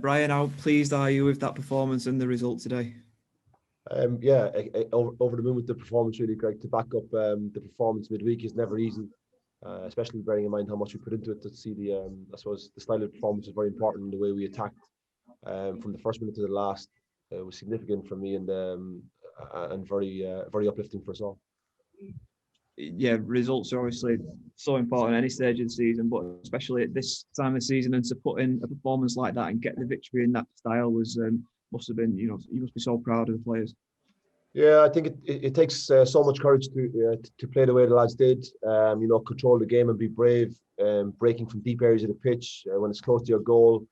Brian, how pleased are you with that performance and the result today? Over the moon with the performance, really, Greg. To back up the performance midweek is never easy, especially bearing in mind how much we put into it. To see I suppose the style of performance is very important. The way we attacked from the first minute to the last was significant for me, and very uplifting for us all. Yeah, results are obviously so important at any stage of the season, but especially at this time of the season, and to put in a performance like that and get the victory in that style was must have been, you must be so proud of the players. Yeah, I think it takes so much courage to play the way the lads did. Control the game and be brave, breaking from deep areas of the pitch when it's close to your goal.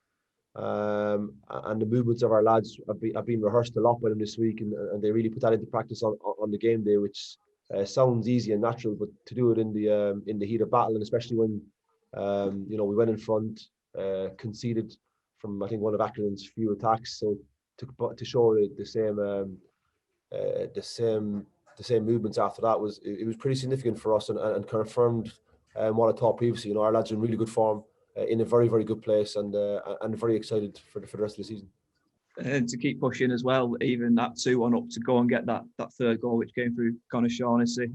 And the movements of our lads have been rehearsed a lot by them this week, and they really put that into practice on the game day, which sounds easy and natural, but to do it in the heat of battle, and especially when we went in front, conceded from, I think, one of Accrington's few attacks, so to show the same movements after that was pretty significant for us, and confirmed what I thought previously. Our lads are in really good form, in a very, very good place, and very excited for the rest of the season. And to keep pushing as well, even that 2-1 up to go and get that third goal, which came through Conor Shaughnessy.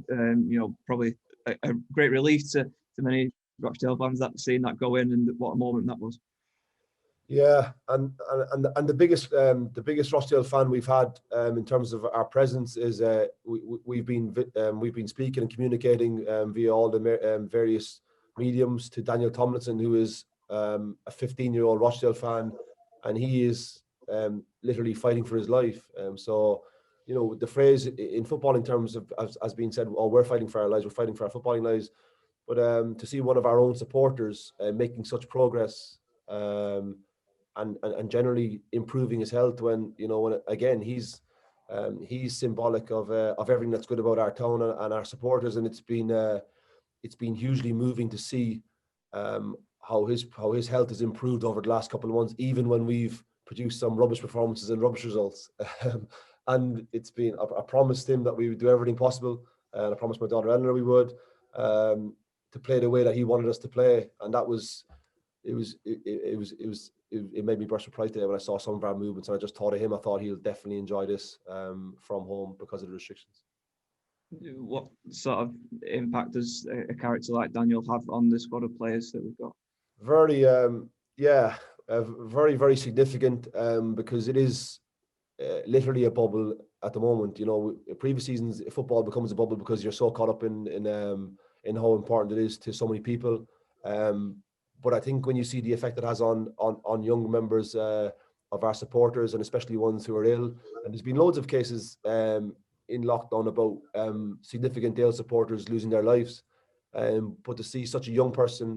Probably a great relief to many Rochdale fans that seeing that go in, and what a moment that was. Yeah, and the biggest Rochdale fan we've had in terms of our presence is we've been speaking and communicating via all the various mediums to Daniel Tomlinson, who is a 15-year-old Rochdale fan, and he is literally fighting for his life. So the phrase in football in terms of as being said, "Oh, we're fighting for our lives, we're fighting for our footballing lives," but to see one of our own supporters making such progress. And generally improving his health when again he's symbolic of everything that's good about our town and our supporters, and it's been hugely moving to see how his health has improved over the last couple of months, even when we've produced some rubbish performances and rubbish results. And it's been, I promised him that we would do everything possible, and I promised my daughter Eleanor we would, to play the way that he wanted us to play, and that was. It made me burst with pride today when I saw some of our movements, and I just thought of him. I thought he'll definitely enjoy this from home because of the restrictions. What sort of impact does a character like Daniel have on the squad of players that we've got? Very, very, very significant, because it is literally a bubble at the moment. Previous seasons, football becomes a bubble because you're so caught up in how important it is to so many people. But I think when you see the effect it has on young members of our supporters, and especially ones who are ill, and there's been loads of cases in lockdown about significant Dale supporters losing their lives. But to see such a young person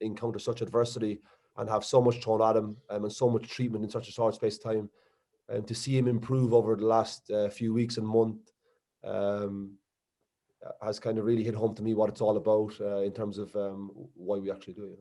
encounter such adversity and have so much thrown at him, and so much treatment in such a short space of time, and to see him improve over the last few weeks and month, has kind of really hit home to me what it's all about in terms of why we actually do it.